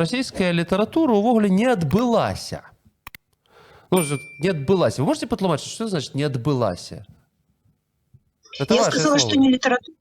расійская літаратура ўвогуле не адбылася. Ну, не адбылася. Вы можете патлумачыць, што значит не адбылася? Это Я ваши сказала, словы. что не литература.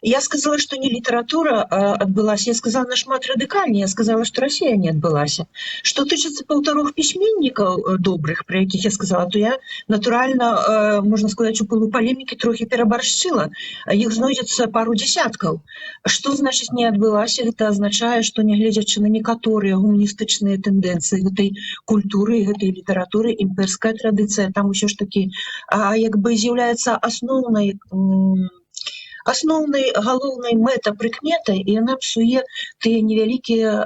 Я сказала, что не литература отбылась. Я сказала нашмат радикальнее. Я сказала, что Россия не отбылась. Что тычется полторах письменников добрых, про яких я сказала, то я натурально, можно сказать, у пылу полемики трохи переборщила. Их знойдется пару десятков. Что значит не отбылась? Это означает, что не глядячи на некоторые гуманистичные тенденции этой культуры, этой литературы, имперская традиция, там еще ж таки, якби з'является асноўнай галоўнай мэта-прыкметай, і яна псуе тыя невялікія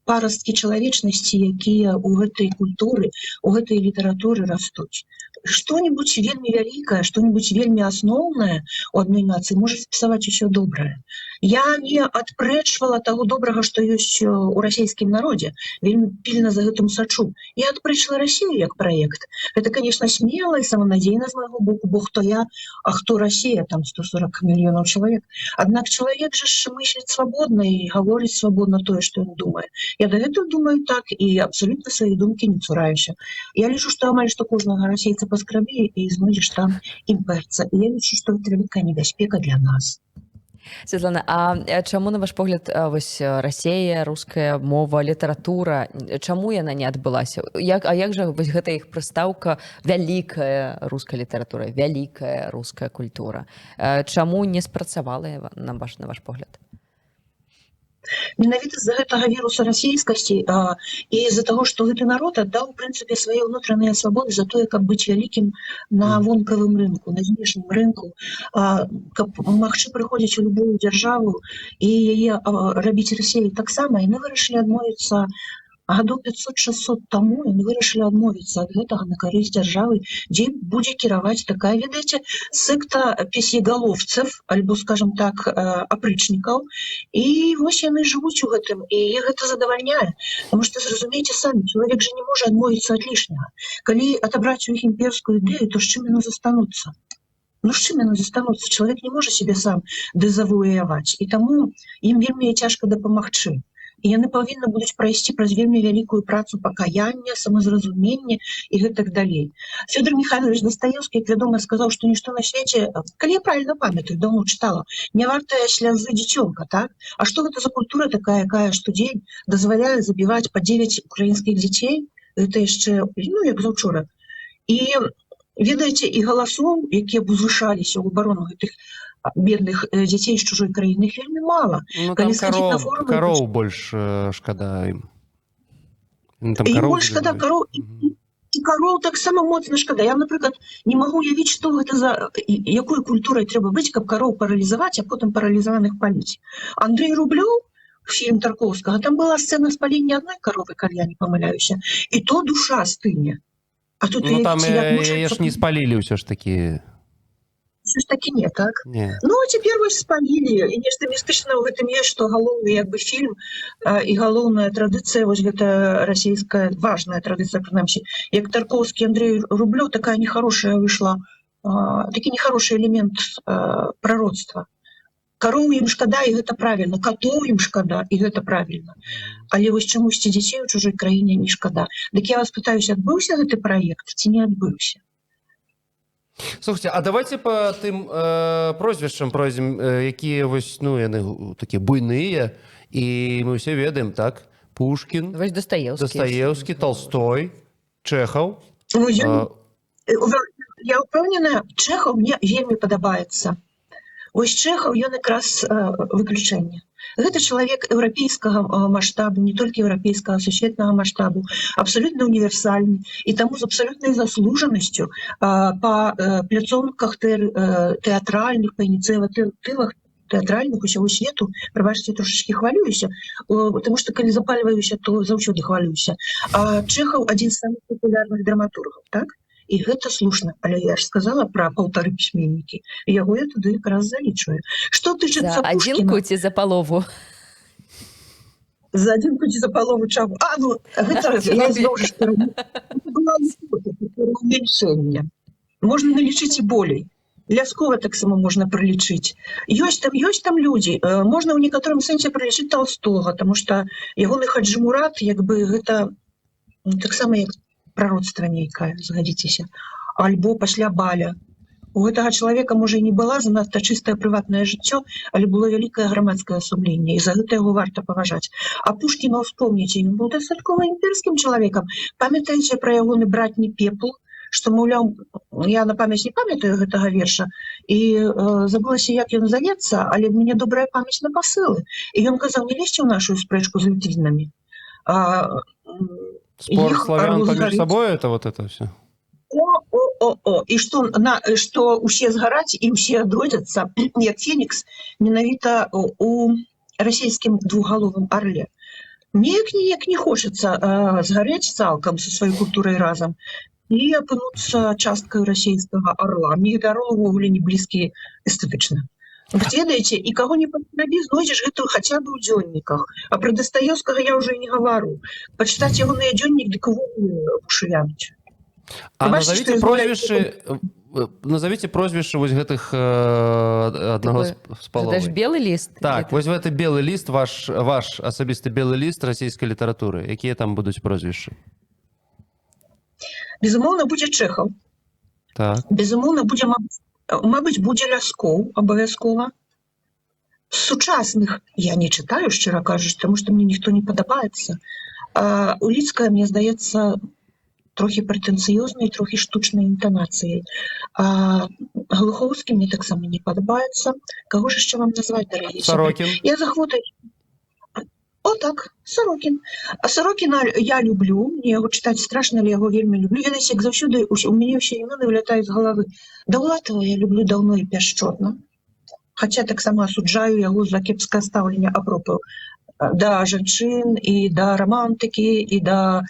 парасткі чалавечнасці, якія ў гэтай культуры, у гэтай літаратуры растуць. Што-нибудь вельмі вялікае, што-нибудь вельмі асноўнае у адной нацыі можа спасаваць усё добрае. Я не адпрэчвала таго добрага, што ёсць у расійскім народзе. Вельмі пільна за гэтым сачу. Я адпрэчвала Расію як праект. Это, конечно, смела і саманадзейна з майго боку, бо хто я, а хто Расія, там 140 мільёнаў чалавек. Аднак чалавек жа ж мысліць свабодна і гаворыць свабодна тое, што ён думае. Я дагэтуль думаю так і абсалютна свае думкі не цураюся. Я лічу, што амаль што кожнага расейца паскрабе і знойдзеш там імперца. І я лічу, што гэта вялікая небяспека для нас. Святлана, а чаму, на ваш погляд, вось Расія, руская мова, літаратура, чаму яна не адбылася? А як жа вось гэта іх прыстаўка вялікая руская літаратура, вялікая руская культура? Чаму не спрацавала, на ваш погляд? Менавіта з-за гэтага віруса расійскасці і з-за таго, што гэты народ аддаў, у прынцыпе, свае ўнутраныя свабоды за тое, каб быць вялікім на вонкавым рынку, на знешнім рынку, каб магчы прыходзіць у любую дзяржаву і яе рабіць Расіяй таксама, яны вырашылі адмовіцца гадоў 500-600 таму, яны вырашылі адмовіцца ад гэтага на карысць дзяржавы, дзе будзе кіраваць такая, ведаеце, секта песегаловцев, альбо, скажем так, апрычнікаў, і вось яны жывуць у гэтым, і гэта задавальняе, потому што, зразумееце самі, чалавек жа не можа адмовіцца ад лішняга. Калі адабраць у іх імперскую ідэю, то з чым яны застануцца? Ну, з чым яны застануцца? Чалавек не можа себе сам дэзавуяваць, і таму ім вельмі цяжка дапамагчы. І яны павінны будуць прайсці праз вельмі вялікую працу пакаяння, самазразумення і гэтак далей. Фёдор Михайлович Дастаевскі, як вядома, сказаў, што нішто на свеце, калі я правільна памятаю, даўно чытала, не вартая слязы дзіцёнка, так? А што гэта за культура такая, якая штодзень дазваляе забіваць па 9 украінскіх дзяцей? Гэта яшчэ, ну, як заўчора. І, ведаеце, і галасоў, якія б узвышаліся ў абарону гэтых бедных дзяцей з чужой краіны, іх вельмі мала. Ну, там кароў больш шкада ім. І больш шкада кароў, і кароў таксама моцна шкада. Я, напрыклад, не магу уявіць, што гэта за... якой культурай трэба быць, каб кароў паралізаваць, а потым паралізаваных паліць. Андрей Рублёў, фільм Тарковскага, там была сцэна спалення адной каровы, калі я не памыляюся, і то душа стыне. А тут ну, там яе ж не спалілі ўсё ж такі... Все ж таки не, так? Не. Ну, а цяпер вось спалілі. І нешта містычна ў гэтым ёсць, што галоўны як бы фільм і галоўная традыцыя, вось гэта расійская, важная традыцыя, прынамсі, як Тарковскі Андрей Рублёў, такая нехорошая выйшла, такі нехороший элемент пророцтва. Кароў ім шкада, і гэта правільна. Катоў ім шкада, і гэта правільна. Але вось чамусьці дзяцей у чужой краіне не шкада. Дык я вас пытаюся, адбыўся гэты праект ці не адбыўся? Слухайте, а давайте по тым прозвішчам пройдзем, якія вось, ну, яны такія буйныя, і мы ўсе ведаем, так? Пушкін, Дастаевскі, Толстой, Чэхаў. Я ўпэўнена, Чэхаў мне вельмі падабаецца. Вось Чэхаў, ён якраз выключэнне. Гэта чалавек еўрапейскага маштабу, не толькі еўрапейскага, сусветнага маштабу, абсолютно універсальны, і таму з абсолютнай заслужанасцю па пляцоўках тэатральных, па ініцыятывах тэатральных усяго свету, прабачце, трошачкі хвалююся, потому што калі запальваюся, то заўсёды хвалююся. Чэхаў адзін з самых папулярных драматургаў, так? І гэта слушна, але я ж сказала пра паўтары пісьменнікі, яго я туды якраз залічваю. Што тычыцца Пушкіна... За адзінку ці за палову? За адзінку ці за палову чаму? Ну, гэта я зноў жа скажу. Гэта была ўмельшэнне. Можна налічыць і болей. Ляскова таксама можна прылічыць. Ёсць там людзі. Можна ў некаторым сэнсе прылічыць Толстога, таму што ягоны Хаджы Мурат, як бы гэта таксама як прароцтва нейкае, згадзіцеся. Альбо пасля Баля. У гэтага чалавека, можа, і не была занадта чыстае прыватнае жыццё, але было вялікае грамадскае сумленне, і за гэта яго варта паважаць. А Пушкіна ўспомніце, ён быў дастаткова імперскім чалавекам. Памятаеце пра ягоны братні Пепл, што, маўляў, я на памяць не памятаю гэтага верша, і забылася, як ён завецца, але ў мяне добрая памяць на пасылы. І ён казаў, не лезьце ў нашу спрэчку з літвінамі. Спор славян паміж сабой, это вот это все? І што ўсе згараць і ўсе адродзяцца, як Фенікс, менавіта у расійскім двухгаловым арле. Неяк не хочацца згарэць цалкам са сваёй культурай разам і апынуцца часткай расійскага арла. Мне гэты арол увогуле не блізкі эстэтычна. Ведаеце, і каго не патрабі, знойдзеш гэта хаця б у дзённіках. А пра Дастаёўскага я ўжо і не гавару. Пачытаць ягоныя дзённік, дык увогуле вушы вянуць. А назовите прозвішчы вось гэтых аднаго з паловай. Гэта ж белы ліст. Так, вось гэты белы ліст, ваш асабісты белы ліст расійскай літаратуры. Якія там будуць прозвішчы? Безумоўна, будзе Чэхаў. Так. Безумоўна, мабыць, будзе Ляскоў, абавязкова. З сучасных я не чытаю, шчыра кажучы, таму што мне ніхто не падабаецца. Уліцкая, мне здаецца, трохі прэтэнцыёзнай, трохі штучнай інтанацыяй. Глухоўскі мне таксама не падабаецца. Каго ж яшчэ вам назваць, дарагі? Сорокін. Я захвотай. О, так, Сорокін. А Сорокіна я люблю, мне яго чытаць страшна, але яго вельмі люблю. Ведаеце, як заўсёды у мяне ўсе імёны вылятаюць з галавы. Даўлатава я люблю даўно і пяшчотна. Хаця таксама асуджаю яго за кепскае стаўленне апропу да жанчын і да рамантыкі і да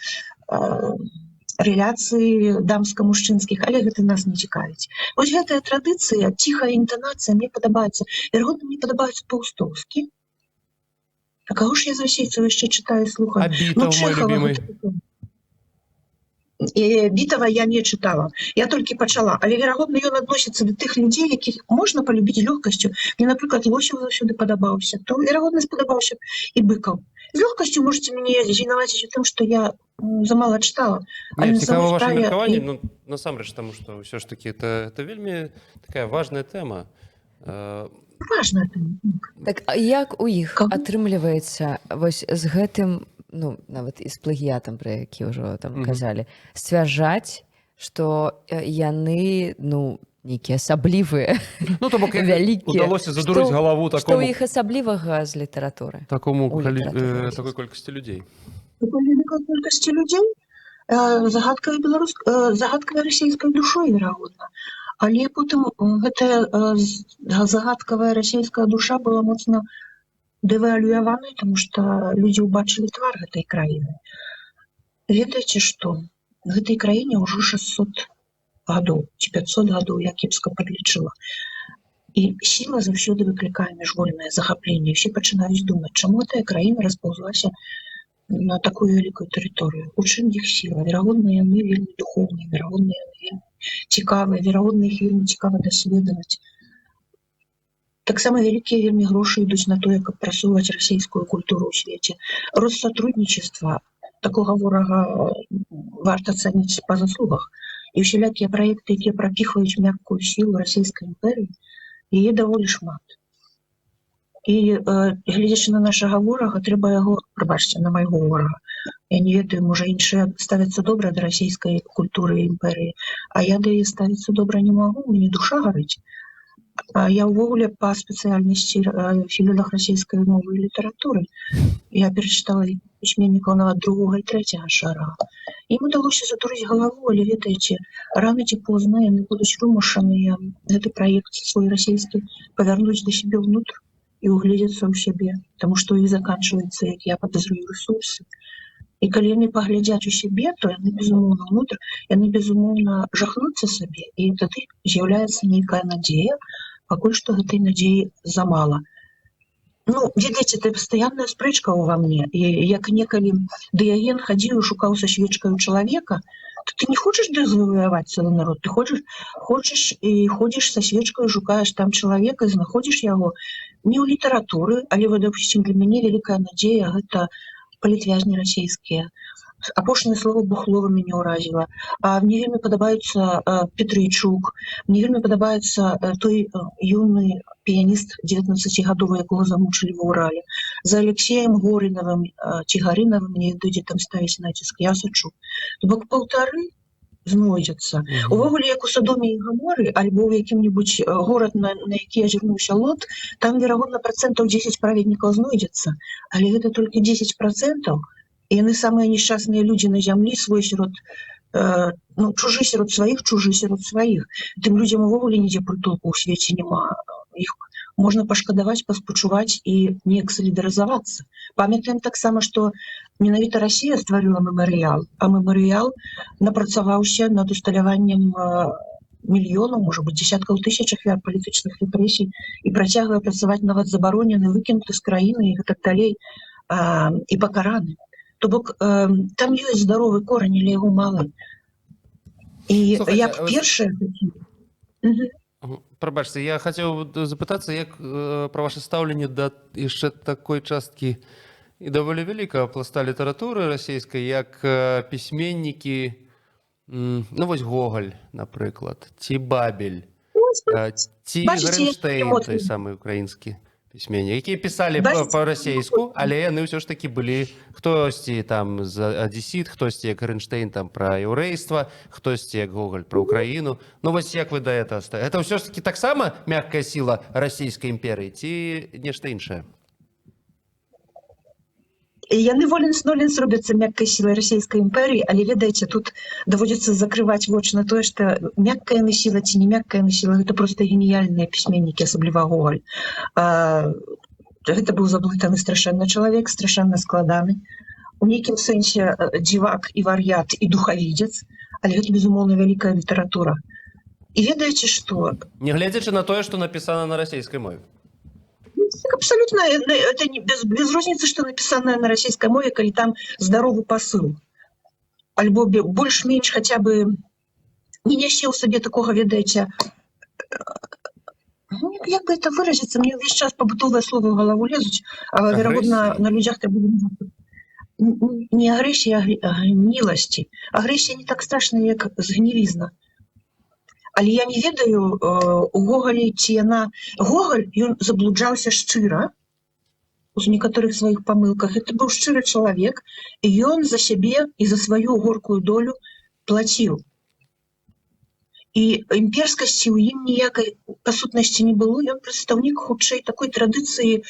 рэляцыі дамска-мужчынскіх, але гэта нас не цікавіць. Вось гэтая традыцыя, ціхая інтанацыя мне падабаецца. Верагодна, мне падабаецца Паўстоўскі. А каго ж я з расейцаў яшчэ чытаю і слухаю? А Бітаў, мой любімый. Бітава я не чытала. Я толькі пачала. Але, верагодна, ён адносіцца да тых людзей, якіх можна палюбіць лёгкасцю. Мне, напрыклад, Лосеў заўсёды падабаўся. То, верагодна, спадабаўся і Быкаў. З лёгкасцю можаце мяне вінаваціць у тым, што я замала чытала. Не, цікава ваше меркаванне, но насамрэч, таму што ўсё ж такі это вельмі такая важная тэма. Важная тэма. Так, а як у іх атрымліваецца вось з гэтым, ну, нават і з плагіятам, пра які ўжо там казалі, сцвярджаць, што яны, ну, нейкія асаблівыя, вялікія. Удалося задурыць галаву такому... Што ў іх асаблівага з літаратуры? Такой колькасці людзей. Такой вялікай колькасці людзей? Загадкавай расійскай душой, верагодна. Але потым гэтая загадкавая расійская душа была моцна дэвальваванай, таму што людзі ўбачылі твар гэтай краіны. Ведаеце што? Гэтай краіне ўжо 600 гадоў, ці 500 гадоў, я кепска падлічыла. І сіла заўсёды выклікае міжвольнае захапленне. Усе пачынаюць думаць, чаму гэтая краіна распаўзлася на такую вялікую тэрыторыю. У чым іх сіла? Верагодна, яны вельмі духоўныя, верагодна, яны вельмі цікавыя, верагодна, іх вельмі цікава даследаваць. Таксама вялікія вельмі грошы ідуць на тое, каб прасоўваць расійскую культуру ў свеце. Рост сотрудничества, такога ворага варта цаніць па заслугах. І ўсялякія праекты, якія прапіхваюць мяккую сілу расійскай імперыі, яе даволі шмат. І глядзячы на нашага ворага, трэба яго, прабачце, на майго ворага. Я не ведаю, можа, іншыя ставяцца добра да расійскай культуры і імперыі, а я да яе ставіцца добра не магу, у мяне душа гарыць. Я ўвогуле па спецыяльнасці філолог расійскай мовы і літаратуры. Я перачытала пісьменнікаў нават 2-го і 3-го шарага. Ім удалося задурыць галаву, але, ведаеце, рана ці позна яны будуць вымушаныя гэты праект свой расійскі павярнуць да сябе ўнутр і угледзецца ў сябе, таму што іх заканчваецца, як я падазрую, ресурсы. І калі яны паглядзяць у сябе, то яны, безумоўна, ўнутр, яны, безумоўна, жахнуцца сабе, і тады з'яўляецца нейкая надзея, пакуль што гэтай надзеі замала. Ну, ведаеце, это пастаянная спрэчка ўва мне. І як некалі Дыяген хадзіў і шукаў са свечкаю чалавека, то ты не хочаш дэзаваяваць цэлы народ, ты хочаш і ходзіш са свечкаю, шукаеш там чалавека, знаходзіш яго не ў літаратуры, але, вот, допустим, для мяне вялікая надзея — гэта палітвязні расійскія. Апошняе слово Бухлова мяне ўразіла. Мне вельмі падабаецца Петрыйчук, мне вельмі падабаецца той юны піяніст 19гадовы, якога замучылі ва Ўрале. За Алексеем Горынавым ці Гарынавым мне дойдзе там ставіць націск, я сачу. То бок паўтары знойдзецца. Увогуле, як у Садоме і Гаморы, альбо ў якім-небудзь горад, на які азірнуўся Лот, там, верагодна, 10% праведнікаў знойдзецца. Але гэта толькі 10%. І яны самыя несчасныя людзі на зямлі, свой сярод, чужы сярод сваіх, чужы сярод сваіх. Тым людзям увогуле нідзе прытулку ў свеце няма. Іх можна пашкадаваць, паспачуваць і неяк салідарызавацца. Памятаем таксама, што менавіта Расія стварыла мемарыял, а мемарыял напрацаваўся над усталяваннем мільёнаў, можа быць, дзесяткаў тысяч ахвяр палітычных рэпрэсій і працягвае працаваць, нават забаронены, выкінуты з краіны і гэтак далей, і пакараны. То бок, там ёсць здаровы корань, але яго мала. І я б першае... Прабачце, я хацеў запытацца, як пра ваша стаўленне да яшчэ такой часткі і даволі вялікага пласта літаратуры расійскай, як пісьменнікі, ну вось Гоголь, напрыклад, ці Бабель, ці Гарэнштэйн, той самы украінскі пісьменнік, якія пісалі па-расейску, але яны ўсё ж такі былі хтосьці там з адзісіт, хтосьці як Гарэнштэйн там пра яўрэйства, хтосьці як Гоголь пра Украіну. Ну вось як вы да гэта ставіце? Гэта ўсё ж такі таксама мяккая сіла расійскай імперыі ці нешта іншае? Яны воленс-ноленс робяцца мяккай сілай расійскай імперыі, але, ведаеце, тут даводзіцца закрываць вочы на тое, што мяккая насіла ці не мяккая насіла, гэта проста геніяльныя пісьменнікі, асабліва Гоголь. Гэта быў заблытаны страшэнна чалавек, страшэнна складаны. У нейкім сэнсе дзівак і вар'ят і духавідзец, але гэта, безумоўна, вялікая літаратура. І ведаеце, што... Нягледзячы на тое, што напісана на расійскай мове. Абсолютно, это без розницы, что написано на российской мове, коли там здоровый посыл. Альбо больш-менш хотя бы не нясе ў сабе такого, ведаеце, як бы это выразиться, мне весь час побытовое слово в голову лезуть, а вероятно на людях это будет не агрессия, а гнилости. Агрессия не так страшная, як згнілізна. Але я не ведаю у Гоголі, ці яна... Гоголь, ён заблуджаўся шчыра у некаторых сваіх памылках. Это быў шчыры чалавек, і ён за сябе і за сваю горкую долю плаціў. І імперскасці ў ім ніякай па сутнасці не было. Ён прадстаўнік хутчэй такой традыцыі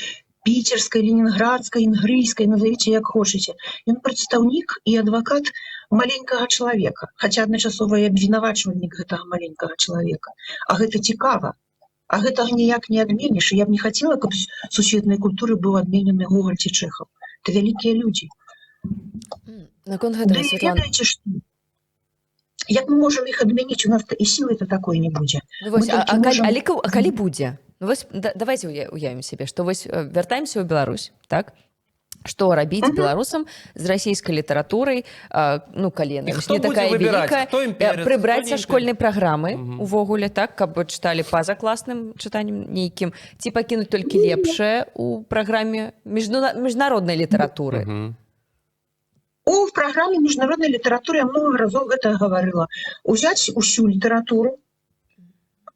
піцерскай, ленінградскай, інгрыйскай, назовіце як хочаце. Ён прадстаўнік і адвакат маленькага чалавека, хаця адначасова і абвінавачвальнік гэтага маленькага чалавека. А гэта цікава. А гэтага ніяк не адменіш. Я б не хацела, каб з сусветнай культуры быў адменены Гоголь ці Чэхаў. Это вялікія людзі. Наконт гэтага, Святлана... Як мы можам іх адмяніць? У нас і сілы-то такой не будзе. А калі будзе? Ну, вось, давайте уявім себе, што вось вяртаемся ў Беларусь, так? Што рабіць беларусам з расійскай літаратурай, ну, калі яна не такая вялікая, прыбраць са школьнай праграмы увогуле, так, каб чыталі па-за класным чытаннем нейкім, ці пакінуць толькі лепшае ў праграме міжнароднай літаратуры? В праграме міжнароднай літаратуры я много разоў гэта гаварыла. Узяць усю літаратуру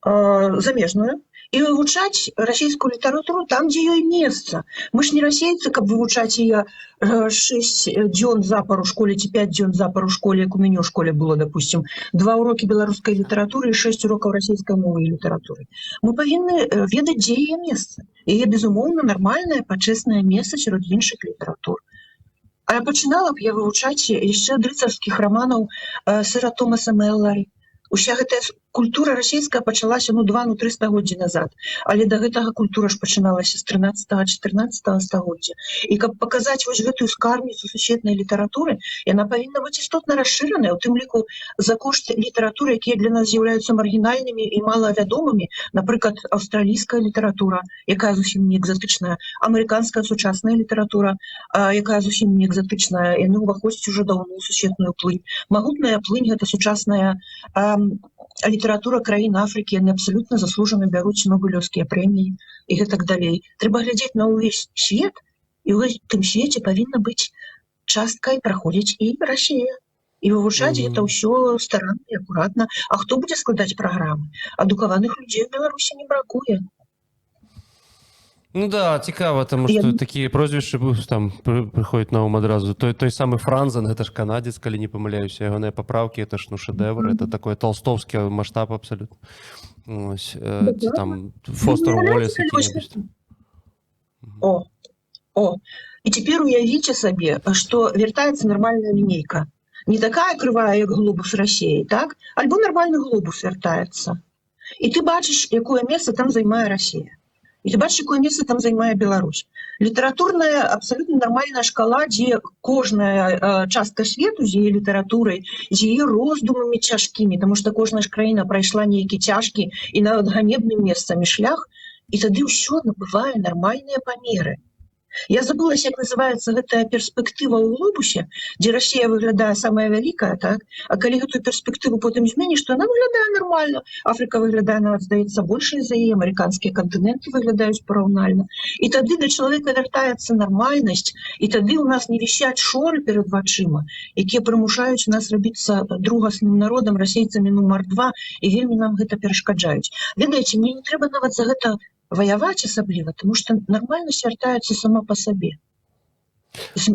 замежную і вывучаць расійскую літаратуру там, дзе ёй месца. Мы ж не расейцы, каб вывучаць яе 6 дзён запар у школе ці 5 дзён запар у школе, як у мяне ў школе было, допустим, 2 урокі беларускай літаратуры і 6 урокаў расійскай мовы і літаратуры. Мы павінны ведаць, дзе яе месца. Яе, безумоўна, нармальнае, пачэснае месца сярод іншых літаратур. А пачынала б я вывучаць яшчэ ад рыцарскіх раманаў сэра Томаса Мэллары. Уся гэтая культура расійская пачалася 2-3 стагоддзі назад, але да гэтага культура ж пачыналася з 13-14 стагоддзя. І каб паказаць вось гэтую скарніцу сусветнай літаратуры, яна павінна быць істотна расшыраная, у тым ліку за кошт літаратуры, якія для нас з'яўляюцца маргінальнымі і малавядомымі, напрыклад, аўстралійская літаратура, якая зусім не экзатычная, амерыканская сучасная літаратура, якая зусім не экзатычная, яны ўваходзяць ужо даўно ў сусветную плынь. Магутная плынь — гэта сучасная літаратура краін Афрыкі, яны абсалютна заслужана бяруць нобелеўскія прэміі і гэтак далей. Трэба глядзець на ўвесь свет, і ў гэтым свеце павінна быць часткай праходзіць і Расія. І вывучаць гэта ўсё старанна і акуратна. А хто будзе складаць праграмы? Адукаваных людзей у Беларусі не бракуе. Ну да, цікава, тому що такі прозвішчы там прыходзяць на ум адразу. Той самы Франзен, гэта ж канадзец, калі не памыляюся, ягоныя папраўкі, это ж шэдэвр, это такой толстовскі маштаб абсалютна. Ось, там Фостер Уоллес які-небудзь. І цяпер уявіце сабе, што вяртаецца нармальная лінейка. Не такая крывая, як глобус Расіі, так? Альбо нармальны глобус вяртаецца. І ты бачыш, якое месца там займае Расія. І ты бачыш, якое месца там займае Беларусь. Літаратурная, абсалютна нармальная шкала, дзе кожная частка свету з яе літаратурай, з яе роздумамі цяжкімі, таму што кожная ж краіна прайшла нейкі цяжкі і нават ганебным месцамі шлях, і тады ўсё набывае нармальныя памеры. Я забылася, як называецца гэтая перспектыва ў глобусе, дзе Расія выглядае самая вялікая, так? А калі гэтую перспектыву потым зменіш, то яна выглядае нармальна. Афрыка выглядае, нават, здаецца, большай за яе, амерыканскія кантыненты выглядаюць параўнальна. І тады да чалавека вяртаецца нармальнасць, і тады ў нас не вісяць шоры перад вачыма, якія прымушаюць нас рабіцца другасным народам, расейцамі нумар 2, і вельмі нам гэта перашкаджаюць. Ведаеце, мне не трэба нават за гэта ваяваць асабліва, тому што нармальнасць вяртаецца сама па сабе.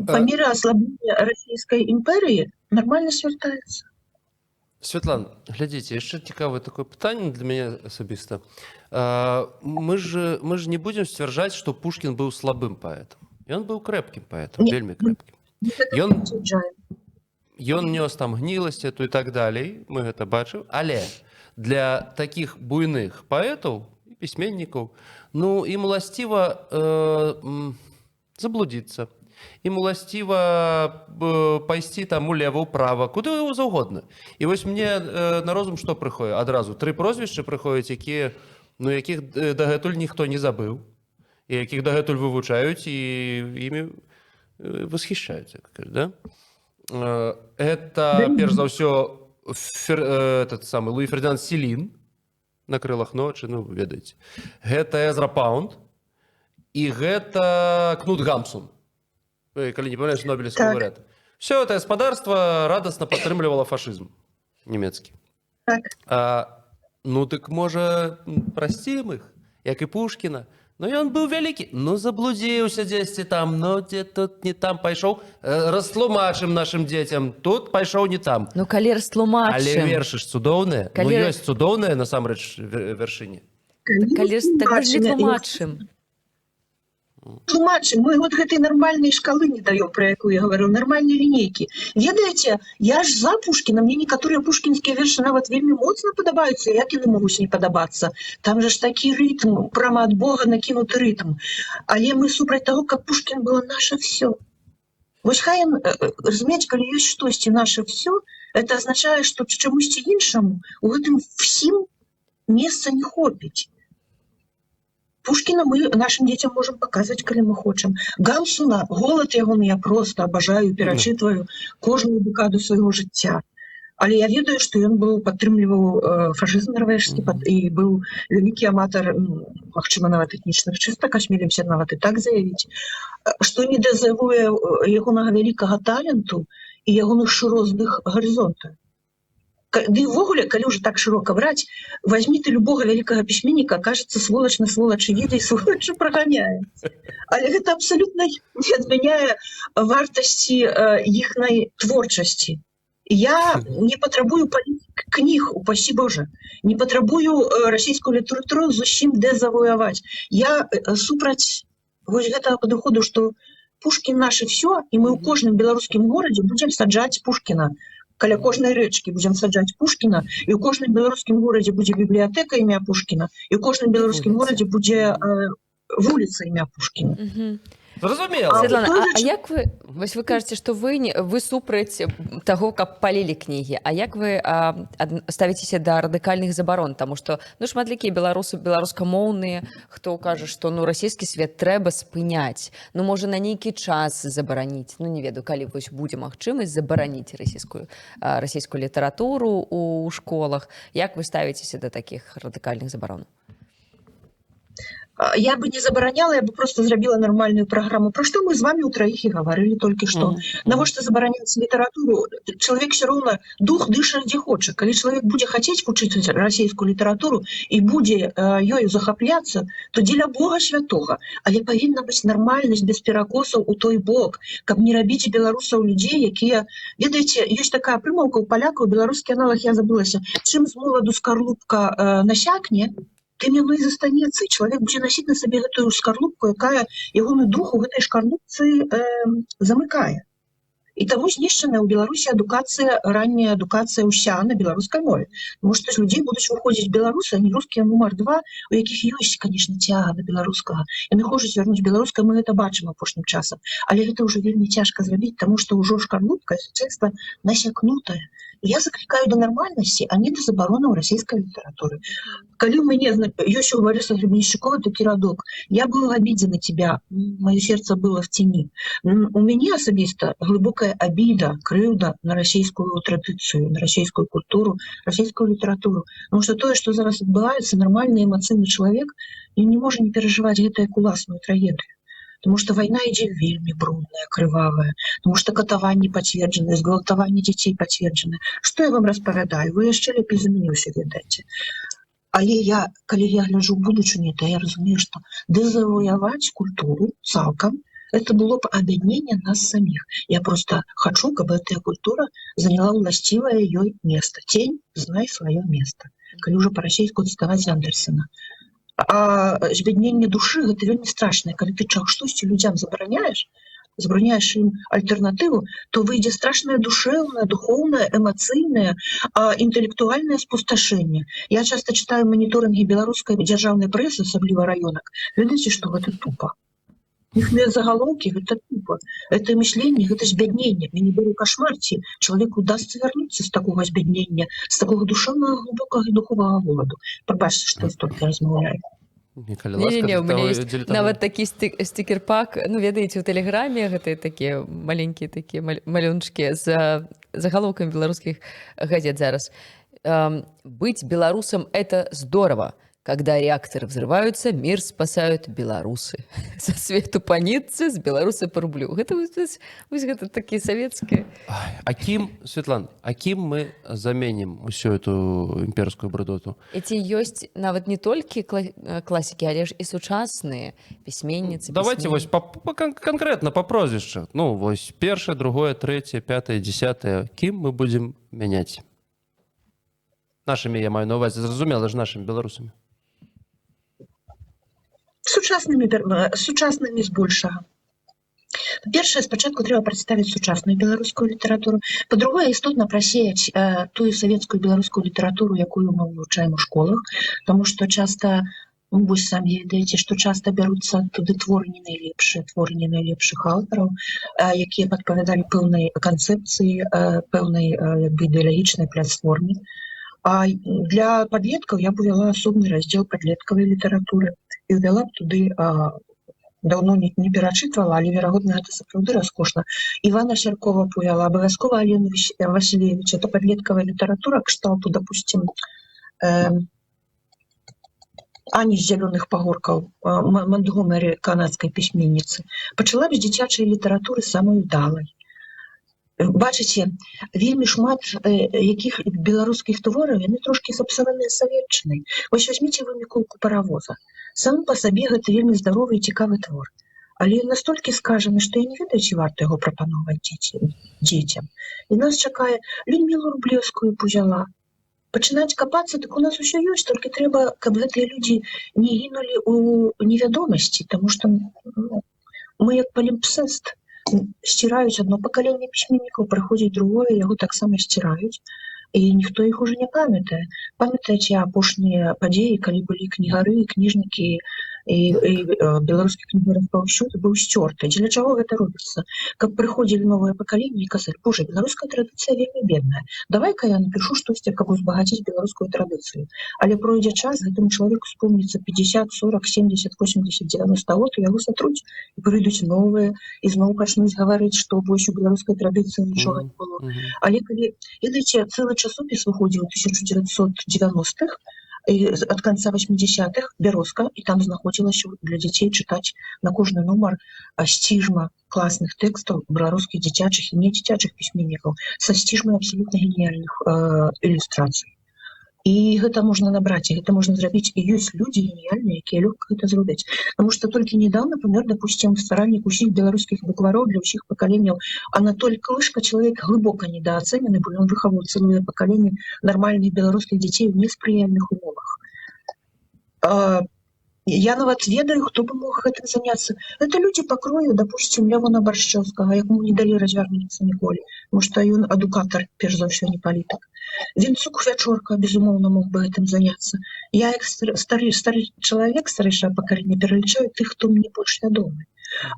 Па мере аслаблення расійскай імперыі нармальнасць вяртаецца. Святлана, глядзіце, яшчэ цікавае такое пытанне для мяне асабіста. Мы ж не будзем сцвярджаць, што Пушкін быў слабым паэтам. Ён быў крэпкім паэтам, вельмі крэпкім. Ён нёс там гніласць эту і так далей, мы гэта бачым, але для такіх буйных паэтаў, пісьменнікаў, ну, ім уласціва заблудзіцца. Ім уласціва пайсці там улева, ўправа, куды заўгодна. І вось мне на розум што прыходзіць? Адразу 3 прозвішчы прыходзяць, якіх дагэтуль ніхто не забыў, і якіх дагэтуль вывучаюць і імі восхищаюцца. Это, перш за ўсё, Луі Фердынанд Селін, на крылах ночы, ну, ведаеце. Гэта Эзра Паунд і гэта Кнут Гамсун. Калі не памятаеш, нобелевскі лаўрэат. Всё это гаспадарства радасна падтрымлівала фашызм нямецкі. Ну, дык можа прасцім іх, як і Пушкіна. Ну, ён быў вялікі, ну, заблудзіўся дзесьці там, ну, дзе тут не там пайшоў, растлумачым нашым дзецям, тут пайшоў не там. Ну, калі растлумачым. Але вершы ж цудоўныя, ну, ёсць цудоўныя, насамрэч, вяршыні. Калі ж не тлумачым. Тлумачым, мы вот гэтай нармальнай шкалы не даём, пра якую я гаварыў, нармальнай лінейкі. Ведаеце, я ж за Пушкіна, мне некаторыя пушкінскія вершы нават вельмі моцна падабаюцца, як яны могуць не падабацца. Там жа ж такі рытм, прама ад Бога накінуты рытм. Але мы супраць таго, каб Пушкін было наша всё. Вось хай, разумееце, калі ёсць штосьці наша всё, это азначае, што чамусьці іншаму у гэтым всім месца не хопіць. Пушкіна мы нашим дзецям можам паказваць, калі мы хочам. Гамсуна, голад ягоны я проста абажаю, перачытваю кожную дэкаду свайго жыцця. Але я ведаю, што ён падтрымліваў фашызм нарвежскі і быў вялікі аматар, магчыма, нават этнічных чыстак, асмелімся нават і так заявіць, што не дэзавуе ягонага вялікага таленту і ягоных шырозных гарызонтаў. Ды ўвогуле, калі ўжо так шырока браць, возьмі ты любога вялікага пісьменніка, кажется, сволач на сволачы едзе і сволачы праганяе. Але гэта абсалютна не адмяняе вартасці іхнай творчасці. Я не патрабую кніг, упасі Божа, не патрабую расійскую літаратуру зусім дэзавуяваць. Я супраць вось гэтага падыходу, што Пушкін наше всё, і мы ў кожным беларускім горадзе будзем саджаць Пушкіна. каля кожнай рэчкі будзем саджаць Пушкіна, і ў кожным беларускім горадзе будзе бібліятэка імя Пушкіна, і ў кожным беларускім горадзе будзе вуліца імя Пушкіна. Зразумела. Святлана, а як вы, вось вы кажаце, што вы супраць таго, каб палілі кнігі, а як вы ставіцеся да радыкальных забарон, таму што шматлікія беларусы, беларускамоўныя, хто кажа, што расійскі свет трэба спыняць, можа на нейкі час забараніць, не ведаю, калі вось будзе магчымасць забараніць расійскую літаратуру ў школах, як вы ставіцеся да такіх радыкальных забаронаў? Я бы не забараняла, я бы просто зрабіла нормальную программу. Про что мы с вами утроих и говорили только что. Навошта забараняць літаратуру? Чалавек все роўна дух дыша дзе хоча. Калі чалавек будзе хацець вучыць расійскую літаратуру і будзе ёю захапляцца, то дзеля Бога святога. Але павінна быць нармальнасць без перакосаў у той бок, каб не рабіць беларусаў людзей, якія, ведаеце, ёсць такая прымаўка ў палякаў, беларускі аналаг, я забылася, чым з моладу скарлупка насякне, тым яно і застанецца, і чалавек будзе насіць на сабе гэтую скарлупку, якая ягоны дух у гэтай шкарлупцы замыкае. І таму знішчаная ў Беларусі адукацыя, ранняя адукацыя ўся на беларускай мове. Таму што з людзей будуць выходзіць беларусы, а не рускія нумар 2, у якіх ёсць, конечно, цяга да беларускага. Яны хочуць вярнуць беларускае, мы гэта бачым апошнім часам. Але гэта ўжо вельмі цяжка зрабіць, таму што ўжо шкарлупка часта насякнутая. Я закликаю до нормальности, а не до забаронаў расійскай літаратуры. Калі у мяне ёсць у Бориса Гребенщикова такі радок: «Я был в обиде на тебя, мое сердце было в тени». У мяне асабіста глыбокая обида, крыўда на расійскую традыцыю, на расійскую культуру, расійскую літаратуру. Потому что тое, што зараз адбываецца, нармальны эмацыйны чалавек не можа не перажываць гэтую уласную трагедыю. Потому что война ідзе вельмі брудная, крывавая, потому что катаванні пацверджаны, згвалтаванні дзяцей пацверджаны. Што я вам распавядаю? Вы яшчэ лепей за мяне ўсё ведаеце. Але калі я гляджу ў будучыню, то я разумею, што дэзавояваць культуру цалкам это было б абядненне нас саміх. Я просто хочу, каб гэтая культура заняла ўласцівае ёй место. Тень, знай сваё место. Калі ўжо па-расейску цытаваць Андерсена. А збядненне душы — гэта вельмі страшнае. Калі ты штосьці людзям забараняеш ім альтэрнатыву, то выйдзе страшнае душэўнае, духоўнае, эмацыйнае, інтэлектуальнае спусташэнне. Я часта чытаю маніторынгі беларускай дзяржаўнай прэсы, асабліва раёнак. Ведаеце, што гэта тупа. Іх загалоўкі — гэта тупа. Это мышленне, гэта збядненне. Мяне было кашмар, ці чалавеку удасца вярнуцца з такога збяднення, з такога душэўнага, глыбокага і духовага голаду. Прабачце, што я столькі размаўляю. Не, у меня есть нават такі стикер-пак, ведаеце, у Тэлеграме гэтыя такія маленькія такія малюнчыкі з загалоўкамі беларускіх газет зараз. Быть белорусом — это здорово. Когда реакторы взрываются, мир спасают белорусы. Со свету по нитце, с белорусы по рублю. Это такие советские. Светлана, а кім мы заменім усю эту імперскую брудоту? Эти ёсць нават не толькі класікі, але ж і сучасныя пісьменніцы. Давайте вось конкретно по прозвішчу. Вось першае, другое, трэцяе, пятае, дзесятае. Кім мы будзем мяняць? Нашымі, я маю на увазе, зразумела ж, нашымі беларусамі. Сучаснымі збольшага. Па-першае, спачатку трэба прадставіць сучасную беларускую літаратуру. Па-другое, істотна прасеяць тую савецкую беларускую літаратуру, якую мы вывучаем у школах, таму што часта, вы самі ведаеце, што часта бяруцца туды творы не найлепшых аўтараў, якія падпавядалі пэўнай канцэпцыі, пэўнай ідэалагічнай платформе. А для падлеткаў я б увяла асобны раздзел падлеткавай літаратуры і ўвяла б туды, даўно не перачытвала, але, верагодна, гэта сапраўды раскошна, Івана Сяркова б увяла, абавязкова Алену Васілевіч. Это падлеткавая літаратура кшталту, допустим, Ані з зялёных пагоркаў, Монтгомері, канадскай пісьменніцы. Пачала б з дзіцячай літаратуры самай удалай. Бачыце, вельмі шмат якіх беларускіх твораў, яны трошкі сапсаваныя савецчынай. Вось вазьміце вы Міколку паравоза. Сам па сабе гэта вельмі здаровы і цікавы твор. Але ён настолькі скажаны, што я не ведаю, ці варта яго прапановаць дзецям. І нас чакае Людмілу Рублеўскую узяла. Пачынаць капацца, так у нас усё ёсць, толькі трэба, каб гэтыя людзі не гінулі ў невядомасці, таму што мы як палімпсэст. Сціраюць одно пакаленне пісьменнікаў, прыходзіць другое, яго таксама сціраюць. І ніхто іх уже не памятае. Памятаеце апошнія падзеі, калі былі кнігары, кніжнікі і беларускі кнігараспаўсюд быў сцёрты. Дзеля чаго гэта робіцца? Каб прыходзілі новыя пакаленні і казалі: божа, беларуская традыцыя вельмі бедная. Давай-ка я напишу штосьці, каб узбагаціць беларускую традыцыю. Але пройдзе час, гэтаму чалавеку спомніцца 50, 40, 70, 80, 90 год, і яго сатруць, і прыйдуць новыя, і зноў пачнуць гаварыць, што вось у беларускай традыцыі нічога не было. Але калі, ведаеце, цэлы часопіс выходзіў у 1990-х, ад канца 80-х, «Бярозка», і там знаходзілася для дзяцей чытаць на кожны нумар сціжма класных тэкстаў беларускіх дзіцячых і не дзіцячых пісьменнікаў са сціжмай абсалютна геніяльных ілюстрацый. І гэта можна набраць, і гэта можна зрабіць, і ёсць людзі геніяльныя, якія лёгка гэта зробяць. Таму што толькі недавно памёр, допустим, стваральнік усіх беларускіх буквароў для ўсіх пакаленняў Анатоль Клышка, чалавек глыбока недаацэнены, бо ён выхаваў цэлыя пакаленні нармальных беларускіх дзяцей у неспрыяльных умовах. Я нават ведаю, хто бы мог гэтым заняцца. Это людзі па крою, допустим, Лявона Баршчэўскага, якому не далі развярнуцца ніколі, тому што ён адукатар, перш за ўсё, не палітык. Вінцук Вячорка, безумоўна, мог бы гэтым заняцца. Я, як стары чалавек, старэйшае пакаленне, пералічаю тых, хто мне больш вядомы.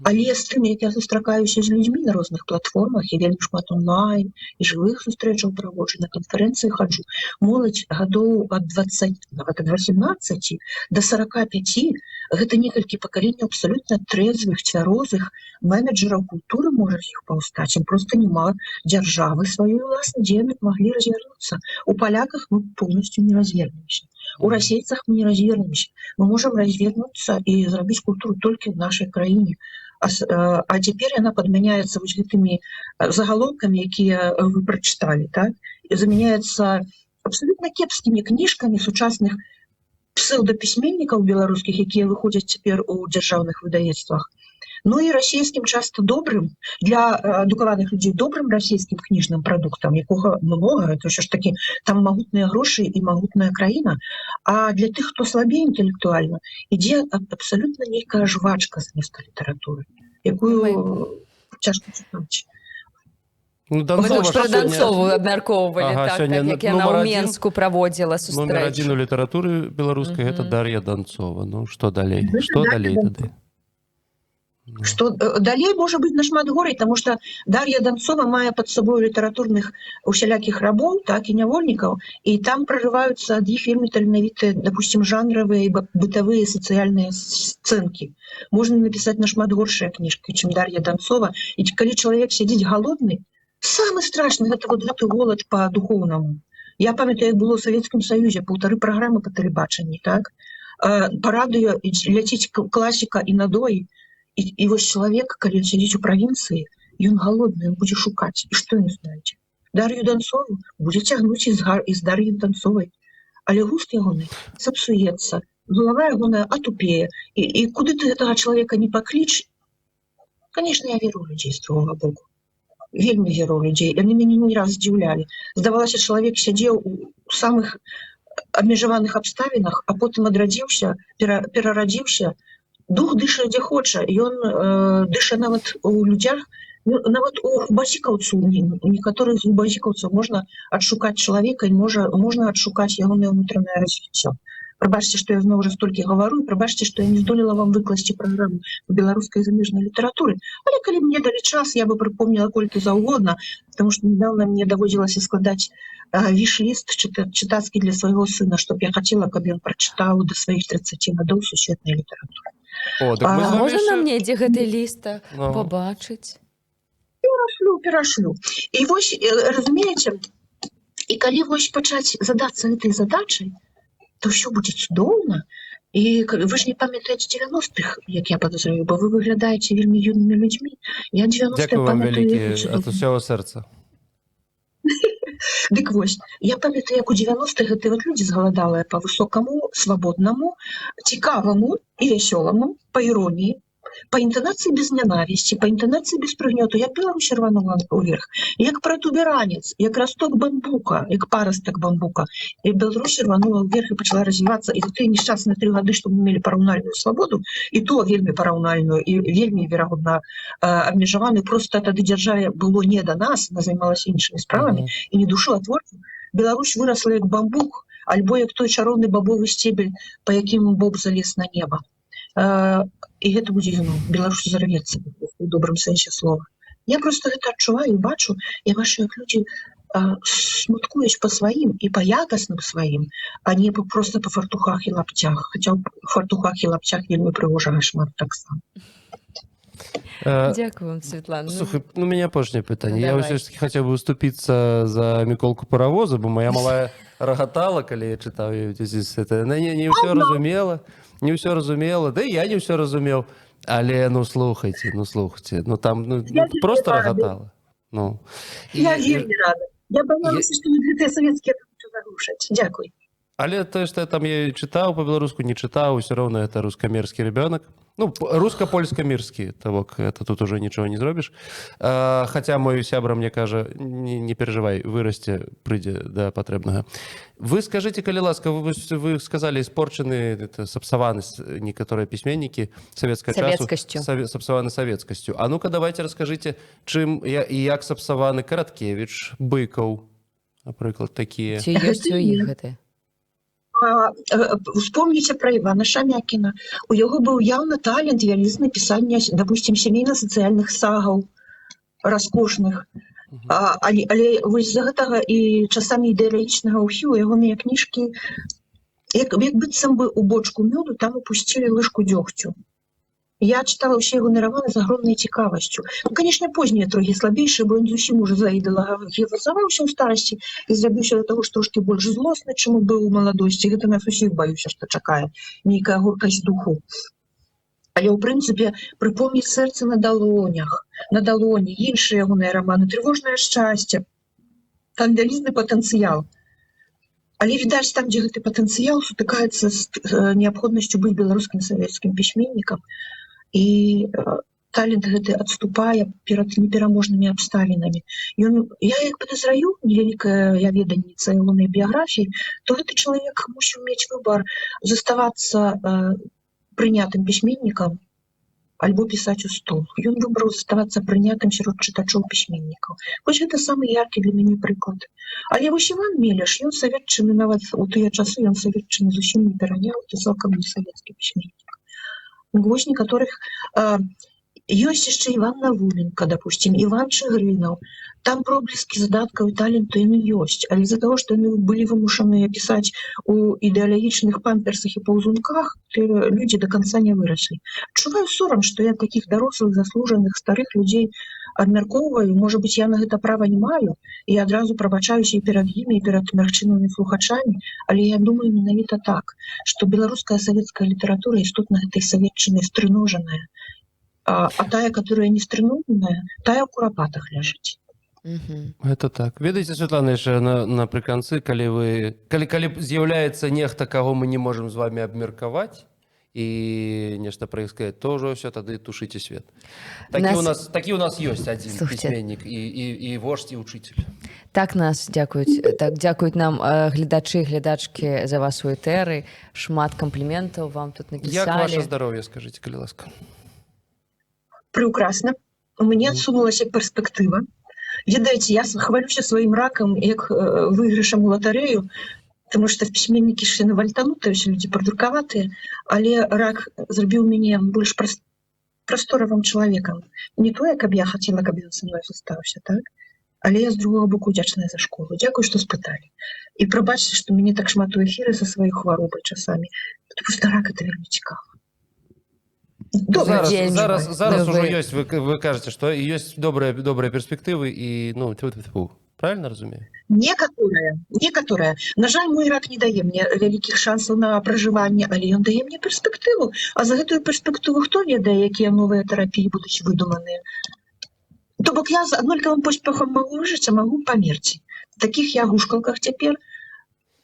Але з тым, як я сустракаюся з людзьмі на розных платформах, і вельмі шмат онлайн, і жывых сустрэчаў праводжу, на канферэнцыі хаджу, моладзь гадоў ад 20, нават ад 18 до 45, гэта некалькі пакаленняў абсалютна трэзвых, цвярозых менеджераў культуры можа іх паўстаць. Ім проста няма дзяржавы сваёй уласнай, дзе яны маглі развярнуцца. У паляках мы полностью не развернемся. У расейцах мы не развернемся. Мы можам развернуцца і зрабіць культуру толькі в нашай краіне. А цяпер яна падмяняецца вось гэтымі загалоўкамі, якія вы прачыталі, так? І замяняецца абсалютна кепскімі кніжкамі сучасных псеўдапісьменнікаў беларускіх, якія выходзяць цяпер у дзяржаўных выдавецтвах. Ну і расійскім часта добрым, для адукаваных людзей добрым расійскім кніжным прадуктам, якога многа, это ўсё ж такі там магутныя грошы і магутная краіна, а для тых, хто слабей інтэлектуальна, ідзе абсалютна нейкая жвачка з места літаратуры, якую цяжка чытаць. Пра Данцову абмяркоўвалі, так, як яна ў Менску праводзіла сустрэчу. Нумар адзін у літаратуры беларускай гэта Дар'я Данцова. Ну, што далей? Што далей тады? Што далей можа быць нашмат горай, таму што Дар'я Данцова мае пад сабой літаратурных усялякіх рабоў, так, і нявольнікаў, і там прарываюцца ад іх вельмі таленавітыя, допустим, жанравыя і бытавыя сацыяльныя сцэнкі. Можна напісаць нашмат горшыя кніжкі, чым Дар'я Данцова. І калі чалавек сядзіць галодны, самы страшны гэта вот гэты голад па духоўнаму. Я памятаю, як было ў Савецкім Саюзе 1,5 праграмы па тэлебачанні, так? Па радыё ляціць класіка і надоі. І вось чалавек, калі ён сядзіць у правінцыі, ён галодны, ён будзе шукаць. І што ён знайдзе? Дар'ю Данцову будзе цягнуць з Дар'і Данцовай. Але густ ягоны сапсуецца, галава ягоная атупее. І куды ты гэтага чалавека не пакліч? Канешне, я веру ў людзей з другога боку. Вельмі веру ў людзей. Яны мяне не раз здзіўлялі. Здавалася, чалавек сядзеў у самых абмежаваных абставінах, а потым адрадзіўся, перарадзіўся. Дух дыша дзе хоча, ён дыша нават у людзях, нават у губазікаўцу, у некаторых з губазікаўцаў можна адшукаць чалавека і можна адшукаць ягонае ўнутранае развіццё. Прабачце, што я зноў жа столькі гавару, і прабачце, што я не здолела вам выкласці праграму у беларускай замежнай літаратуры. Але калі мне далі час, я бы прыпомніла колькі заўгодна, таму што недавно мне даводзілася складаць віш-ліст чытацкі для свайго сына, што б я хацела, каб ён прачытаў да сваіх 30 гадоў сусветнай літаратуры. Можна нам недзе гэты ліст пабачыць? Перашлю. І вось, разумееце, і калі вось пачаць задацца гэтай задачай, то ўсё будзе цудоўна. І вы ж не памятаеце 90-х, як я падазраю, бо вы выглядаеце вельмі юнымі людзьмі. Я 90-х Дзякую вам памятаю... вялікі ад усяго сэрца. Дык вось, я памятаю, як у 90-х гэты вот людзі згаладалыя па высокаму, свабоднаму, цікаваму і вясёламу, па іроніі. Па інтанацыі без нянавісці, па інтанацыі без прыгнёту, як Беларусь рванула ўверх, як пратуберанец, як расток бамбука, як парастак бамбука. І Беларусь рванула ўверх і пачала развівацца. І за тыя нешчасныя 3 гады, што мы мелі параўнальную свабоду, і то вельмі параўнальную, і вельмі, верагодна, абмежаваную. Проста тады дзяржаве было не да нас, она займалася іншымі справамі, і не душыла творцаў. Беларусь вырасла як бамбук, альбо як той чароўны бабовы сцебель, па якім боб залез на неба. І гэта будзе зноў. Беларусь зарвецца у добрым сэнсе слова. Я проста гэта адчуваю і бачу, я бачу, як людзі смуткуюць па сваім і па якасным сваім, а не проста па фартухах і лапцях. Хаця ў фартухах і лапцях вельмі прыгожага шмат таксама. Дякую вам, Світлана. Слухай, у меня апошняе пытанне. Я Давай. ўсё ж таки хацеў бы уступіцца за Міколку Паравоза, бо моя малая рагатала, калі я чытаў яе. Она не ўсё разумела, не ўсё разумела, да і я не ўсё разумеў. Але, слухайце, там просто рагатала. Я вельмі рада. Я баялася, што гэтыя савецкія хочуць заглушаць. Дзякуй. Але тое, што я там чытаў па-беларуску, не чытаў, усё роўна это рускамерскі ребёнок. Руска-польска-мірскі, то бок это тут уже нічого не зробіш. Хаця мой сябра мне кажа, не переживай, вырасце, прыйдзе да патрэбнага. Вы скажите, калі ласка, вы сказали, испорчены, сапсаваны некаторыя пісьменнікі савецкага часу, сапсаваны савецкасцю. А ну-ка, давайте расскажите, чым і як сапсаваны Караткевіч, Быкаў, напрыклад, такія. Ці ёсць у іх гэта? Успомніце пра Івана Шамякіна. У яго быў яўна талент вялізны пісання, допустим, сямейна-сацыяльных сагаў, раскошных. Але вось з-за гэтага і часамі ідэалагічнага ўхілу ягоныя кніжкі, як быццам бы у бочку мёду, там упусцілі лыжку дзёгцю. Я чытала ўсе ягоныя раманы з агромнай цікавасцю. Канешне, познія трохі слабейшыя, бо ён зусім уже заідэалагізаваўся ў старасці і зрабіўся да таго, што трошкі больш злосны, чым быў у маладосці. Гэта нас усіх, баюся, што чакае нейкая горкасць духу. Але, ў прынцыпе, прыпомніць сэрца на далоні, іншыя ягоныя раманы, трывожнае шчасце. Там вялізны патэнцыял. Але, відаць, там, дзе гэты патэнцыял сутыкаецца з неабходнасцю быць беларускім савецкім пісьменнікам, і талент гэты адступае перад непераможнымі абставінамі. Я як падазраю, невялікая я веданніца ягонай біяграфіі, то гэты чалавек мусіў мець выбар заставацца прынятым пісьменнікам альбо пісаць у стол. Ён выбраў заставацца прынятым сярод чытачоў-пісьменнікаў. Вось гэта самы яркі для мяне прыклад. Але вось Іван Мелеш, ён саветчыны нават у тыя часы, ён саветчыны зусім не пераняў, це цалкам не савецкі пісьменнік. Вось некаторых... Ёсць яшчэ Іван Навуленка, допустим, Іван Чыгрынаў. Там проблескі задаткаў і таленту яны ёсць, але з-за таго, што яны былі вымушаныя пісаць у ідэалагічных памперсах і паўзунках, людзі да канца не выраслі. Чуваю сорам, што я такіх дарослых, заслужаных, старых людзей абмяркоўваю, можа быць, я на гэта права не маю, і адразу прабачаюся і перад імі, і перад мягчынымі слухачамі, але я думаю менавіта так, што беларуская савецкая літаратура істотна гэтай саветчынай стрыножаная, а тая, которая не стрынованая, тая ў курапатах ляжыць. Это так. Ведаеце, Святлана, яшчэ напрыканцы, калі з'яўляецца нехта, каго мы не можам з вами абмеркаваць, і нешта пра іх сказаць, то ўжо ўсё, тады тушыце свет. Такі у нас ёсць адзін пісьменнік і вождь, і ўчыцель. Так нас дзякуюць. Так, дзякуюць нам гледачы і гледачкі за вас у этэры. Шмат кампліментаў вам тут напісалі. Як ваше здароўе, скажыце, калі ласка? Прекрасно. У меня отсунулась перспектива. Ведаеце, я хвалюся сваім ракам як выйгрышам у латарэю, потому что пісьменнікі ж яны вальтанутыя, ўсе людзі прадуркаватыя, але рак зрабіў мяне больш прасторавым чалавекам. Не тое, каб я хацела, каб ён са мной застаўся, так? Але я з другого боку удзячная за школу. Дзякуй, што спыталі. І прабачце, што мяне так шмат у эфіры са сваёй хваробай часамі. Просто рак — это вельмі цікава. Зараз уже ёсць, вы кажаце, што ёсць добрыя перспектывы і, правильно разумею? Некаторыя. На жаль, мой рак не дае мне вялікіх шансаў на пражыванне, але ён дае мне перспектыву. А за гэтую перспектыву хто ведае, якія новыя тэрапіі будуць выдуманыя? То бок я з аднолькавым поспехам магу выжыць, а магу памерці. Такіх я гушкалках цяпер.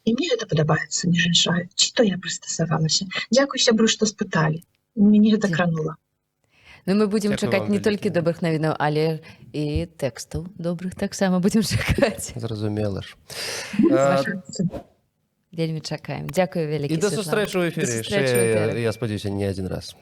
І мне гэта падабаецца, не жіншаю. Ці то я прыстасавалася. Дзякуй, сябры, што спыталі. Мяне гэта кранула. Ну, мы будем Дзякуй чакаць вам не вялікі. толькі добрых навінаў, але і тэкстаў добрых таксама будзем чакаць. Зразумела ж. Ваша- Вельмі чакаем. Дзякую вялікі. І да Светлана. сустрэчы ў Да эфіры. сустрэчы ў эфіры. Яшчэ, я спадзяюся, не адзін раз.